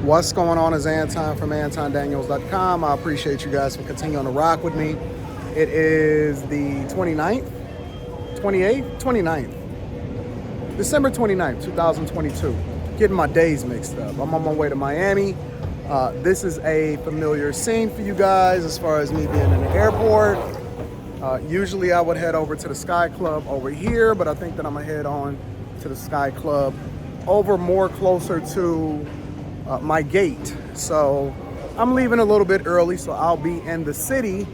What's going on is Anton from AntonDaniels.com. I appreciate you guys for continuing to rock with me. It is the 29th, 28th, 29th, December 29th, 2022. Getting my days mixed up. I'm on my way to Miami. This is a familiar scene for you guys as far as me being in the airport. Usually I would head over to the Sky Club over here, but I think that I'm gonna head on to the Sky Club over more closer to my gate. So I'm leaving a little bit early, so I'll be in the city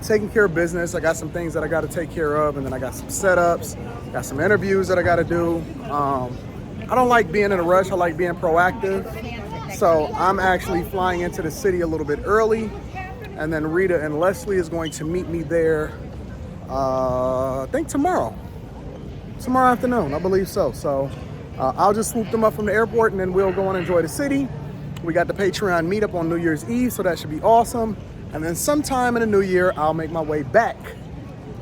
taking care of business. I got some things that I got to take care of, and then I got some setups, got some interviews that I got to do. I don't like being in a rush. I like being proactive. So I'm actually flying into the city a little bit early, and then Rita and Leslie is going to meet me there, I think tomorrow afternoon, I believe so. So I'll just swoop them up from the airport, and then we'll go and enjoy the city. We got the Patreon meetup on New Year's Eve, so that should be awesome. And then sometime in the new year, I'll make my way back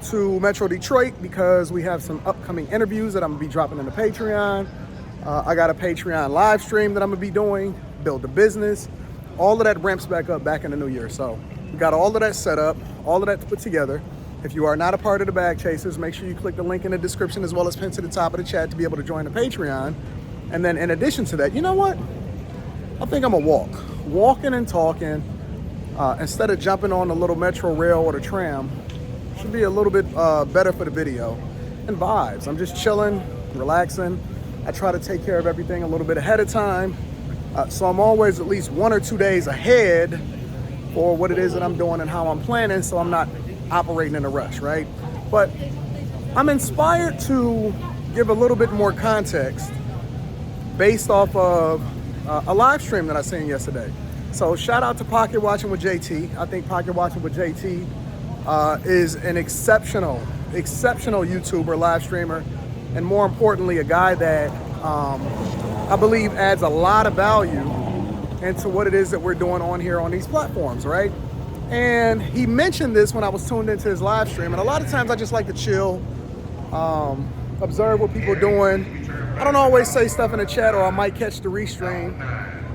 to Metro Detroit because we have some upcoming interviews that I'm gonna be dropping in the Patreon. I got a Patreon live stream that I'm gonna be doing, build the business. All of that ramps back up back in the new year. So we got all of that set up, all of that put together. If you are not a part of the Bag Chasers, make sure you click the link in the description as well as pinned to the top of the chat to be able to join the Patreon. And then in addition to that, you know what? I think I'm gonna walking and talking instead of jumping on the little metro rail or the tram. Should be a little bit better for the video and vibes. I'm just chilling, relaxing. I try to take care of everything a little bit ahead of time. So I'm always at least 1 or 2 days ahead for what it is that I'm doing and how I'm planning, so I'm not operating in a rush, right? But I'm inspired to give a little bit more context based off of a live stream that I seen yesterday. So shout out to Pocket Watching with JT. I think Pocket Watching with JT is an exceptional YouTuber, live streamer, and more importantly, a guy that I believe adds a lot of value into what it is that we're doing on here on these platforms, right? And he mentioned this when I was tuned into his live stream. And a lot of times I just like to chill, observe what people are doing. I don't always say stuff in the chat, or I might catch the restream.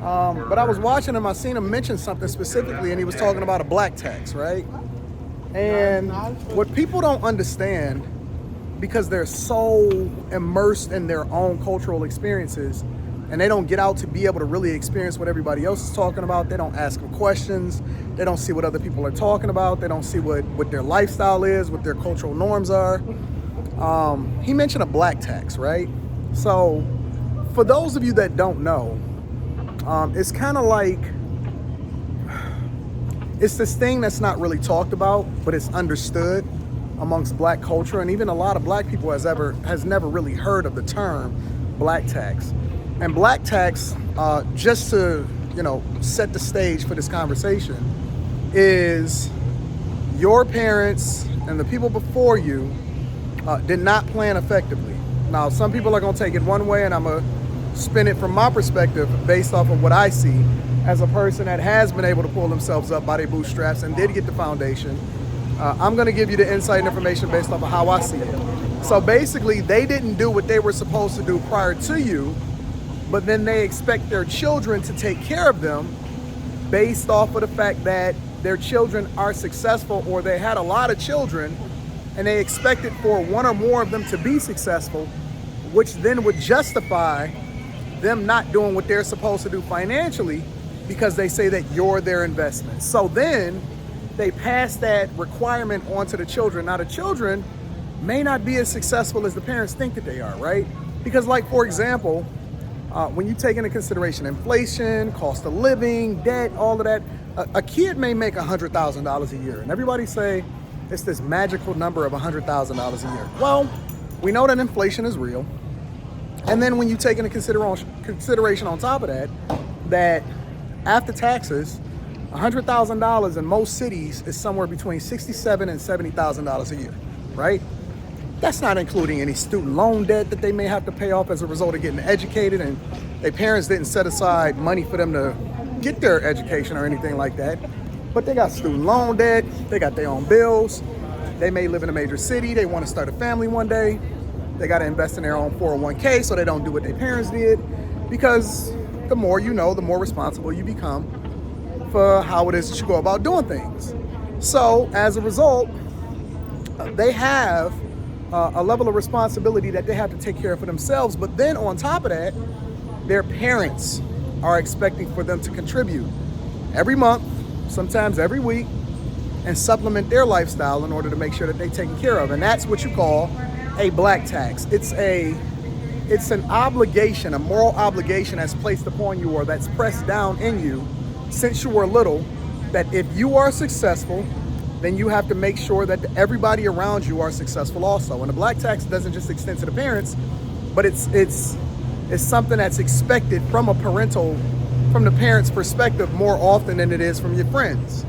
But I was watching him, I seen him mention something specifically, and he was talking about a black tax, right? And what people don't understand, because they're so immersed in their own cultural experiences, and they don't get out to be able to really experience what everybody else is talking about. They don't ask them questions. They don't see what other people are talking about. They don't see what their lifestyle is, what their cultural norms are. He mentioned a black tax, right? So for those of you that don't know, it's kind of like, it's this thing that's not really talked about, but it's understood amongst black culture. And even a lot of black people has never really heard of the term black tax. And black tax, just to, set the stage for this conversation, is your parents and the people before you did not plan effectively. Now, some people are gonna take it one way, and I'm gonna spin it from my perspective based off of what I see as a person that has been able to pull themselves up by their bootstraps and did get the foundation. I'm gonna give you the insight and information based off of how I see it. So basically, they didn't do what they were supposed to do prior to you, but then they expect their children to take care of them based off of the fact that their children are successful, or they had a lot of children and they expected for one or more of them to be successful, which then would justify them not doing what they're supposed to do financially because they say that you're their investment. So then they pass that requirement onto the children. Now the children may not be as successful as the parents think that they are, right? Because like, for example, when you take into consideration inflation, cost of living, debt, all of that, a kid may make $100,000 a year. And everybody say it's this magical number of $100,000 a year. Well, we know that inflation is real. And then when you take into consideration on top of that, that after taxes, $100,000 in most cities is somewhere between $67,000 and $70,000 a year, right? That's not including any student loan debt that they may have to pay off as a result of getting educated, and their parents didn't set aside money for them to get their education or anything like that. But they got student loan debt, they got their own bills, they may live in a major city, they want to start a family one day, they got to invest in their own 401k so they don't do what their parents did, because the more you know, the more responsible you become for how it is that you go about doing things. So as a result, they have a level of responsibility that they have to take care of for themselves. But then on top of that, their parents are expecting for them to contribute every month, sometimes every week, and supplement their lifestyle in order to make sure that they're taken care of. And that's what you call a black tax. It's an obligation, a moral obligation that's placed upon you, or that's pressed down in you since you were little, that if you are successful, then you have to make sure that everybody around you are successful also. And the black tax doesn't just extend to the parents, but it's something that's expected from the parents' perspective more often than it is from your friends.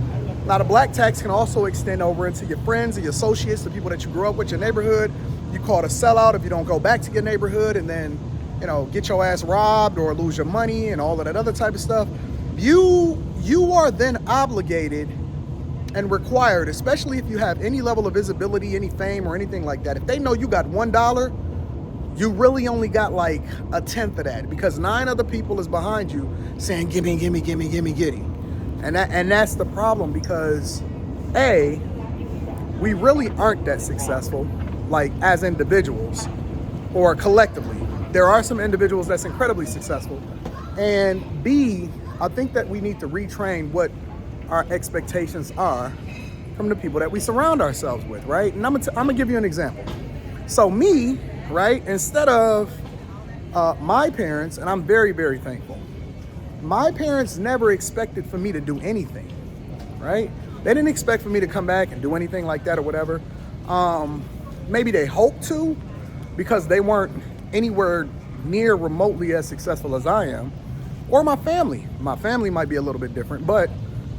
Now, the black tax can also extend over into your friends and your associates, the people that you grew up with, your neighborhood. You called a sellout if you don't go back to your neighborhood and then, get your ass robbed or lose your money and all of that other type of stuff. You are then obligated and required, especially if you have any level of visibility, any fame or anything like that. If they know you got $1, you really only got like a tenth of that, because 9 other people is behind you saying, gimme. And that's the problem, because we really aren't that successful, like as individuals or collectively. There are some individuals that's incredibly successful. And B, I think that we need to retrain what our expectations are from the people that we surround ourselves with, right? And I'm gonna give you an example. So me, right, instead of my parents, and I'm very, very thankful, my parents never expected for me to do anything, right? They didn't expect for me to come back and do anything like that or whatever. Maybe they hoped to, because they weren't anywhere near remotely as successful as I am. Or my family. My family might be a little bit different, but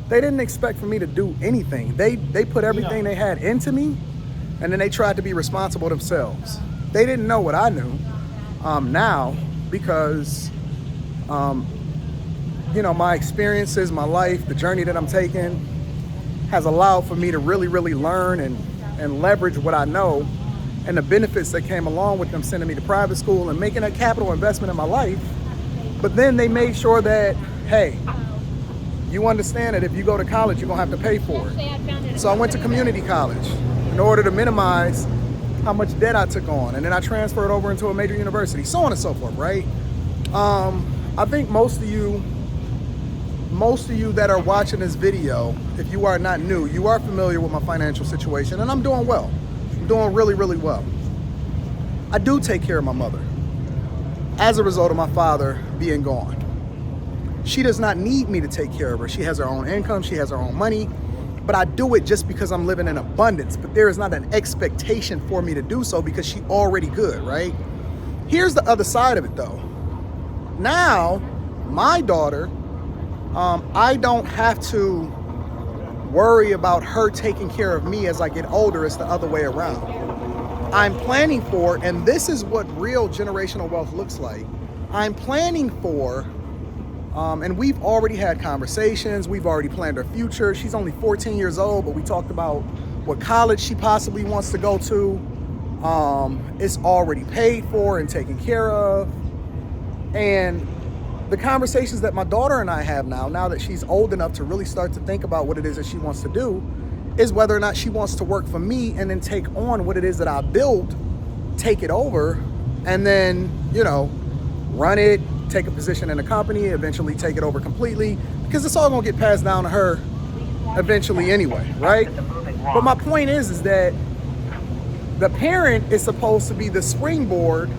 they didn't expect for me to do anything. They put everything they had into me, and then they tried to be responsible themselves. They didn't know what I knew now, because my experiences, my life, the journey that I'm taking has allowed for me to really, really learn and leverage what I know and the benefits that came along with them sending me to private school and making a capital investment in my life. But then they made sure that, hey, you understand that if you go to college, you're gonna have to pay for it. So I went to community college in order to minimize how much debt I took on. And then I transferred over into a major university, so on and so forth, right? I think most of you that are watching this video, if you are not new, you are familiar with my financial situation, and I'm doing well. I'm doing really, really well. I do take care of my mother as a result of my father being gone. She does not need me to take care of her. She has her own income, she has her own money, but I do it just because I'm living in abundance. But there is not an expectation for me to do so because she's already good, right? Here's the other side of it though. Now, my daughter, I don't have to worry about her taking care of me as I get older. It's the other way around. I'm planning for, and this is what real generational wealth looks like. I'm planning for, and we've already had conversations. We've already planned her future. She's only 14 years old, but we talked about what college she possibly wants to go to. It's already paid for and taken care of. And the conversations that my daughter and I have now that she's old enough to really start to think about what it is that she wants to do, is whether or not she wants to work for me and then take on what it is that I build, take it over, and then, run it, take a position in a company, eventually take it over completely, because it's all gonna get passed down to her eventually anyway, right? But my point is that the parent is supposed to be the springboard,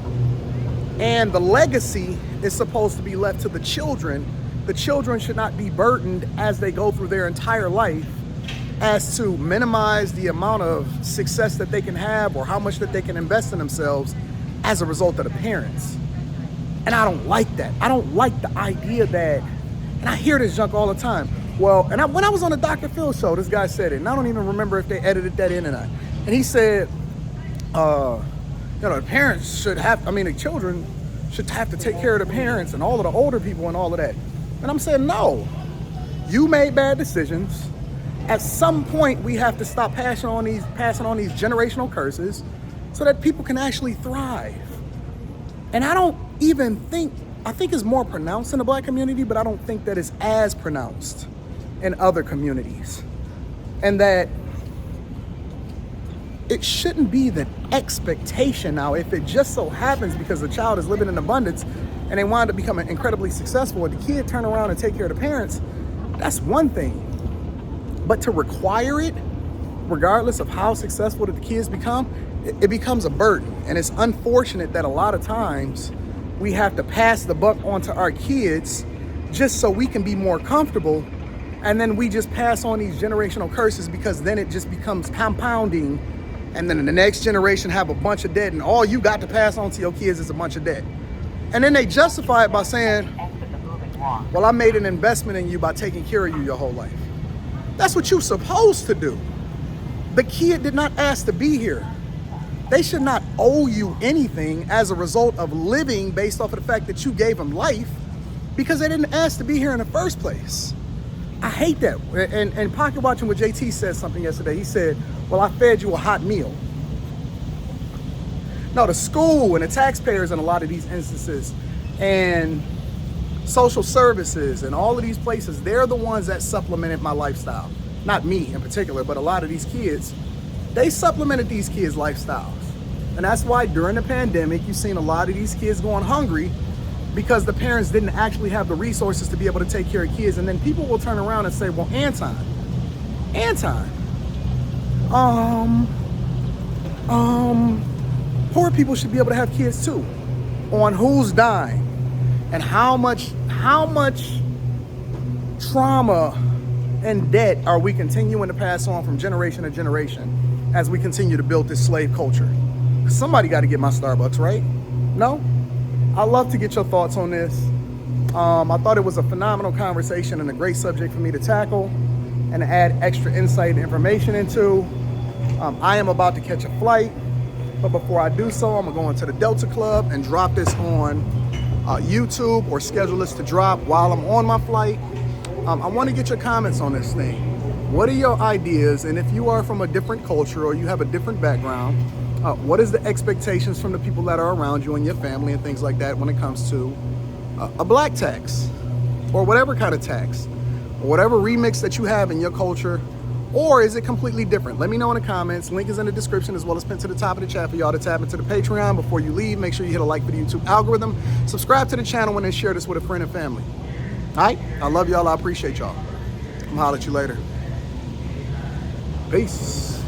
and the legacy is supposed to be left to the children. The children should not be burdened as they go through their entire life as to minimize the amount of success that they can have or how much that they can invest in themselves as a result of the parents. And I don't like that. I don't like the idea that, and I hear this junk all the time. Well, and when I was on the Dr. Phil show, this guy said it, and I don't even remember if they edited that in or not. And he said, the parents should have, the children should have to take care of the parents and all of the older people and all of that. And I'm saying, no, you made bad decisions. At some point, we have to stop passing on these generational curses so that people can actually thrive. And I don't even think I think is more pronounced in the Black community, but I don't think that it's as pronounced in other communities. And that it shouldn't be the expectation now. If it just so happens because the child is living in abundance and they wind up becoming incredibly successful and the kid turn around and take care of the parents, that's one thing. But to require it, regardless of how successful the kids become, it becomes a burden. And it's unfortunate that a lot of times we have to pass the buck on to our kids just so we can be more comfortable. And then we just pass on these generational curses because then it just becomes compounding. And then the next generation have a bunch of debt and all you got to pass on to your kids is a bunch of debt. And then they justify it by saying, well, I made an investment in you by taking care of you your whole life. That's what you're supposed to do. The kid did not ask to be here. They should not owe you anything as a result of living based off of the fact that you gave them life because they didn't ask to be here in the first place. I hate that. And Pocket Watching with JT said something yesterday. He said, well, I fed you a hot meal. No, the school and the taxpayers in a lot of these instances and social services and all of these places, they're the ones that supplemented my lifestyle. Not me in particular, but a lot of these kids, they supplemented these kids' lifestyles. And that's why during the pandemic, you've seen a lot of these kids going hungry because the parents didn't actually have the resources to be able to take care of kids. And then people will turn around and say, well, Anton, poor people should be able to have kids too. On whose dime? And how much trauma and debt are we continuing to pass on from generation to generation as we continue to build this slave culture? Somebody got to get my Starbucks, right? No? I'd love to get your thoughts on this. I thought it was a phenomenal conversation and a great subject for me to tackle and to add extra insight and information into. I am about to catch a flight, but before I do so, I'm gonna go into the Delta Club and drop this on YouTube or schedule this to drop while I'm on my flight. I want to get your comments on this thing. What are your ideas? And if you are from a different culture or you have a different background, what is the expectations from the people that are around you and your family and things like that when it comes to a black tax or whatever kind of tax or whatever remix that you have in your culture? Or is it completely different? Let me know in the comments. Link is in the description as well as pinned to the top of the chat for y'all to tap into the Patreon. Before you leave, make sure you hit a like for the YouTube algorithm. Subscribe to the channel and then share this with a friend and family. All right? I love y'all. I appreciate y'all. I'm holler at you later. Peace.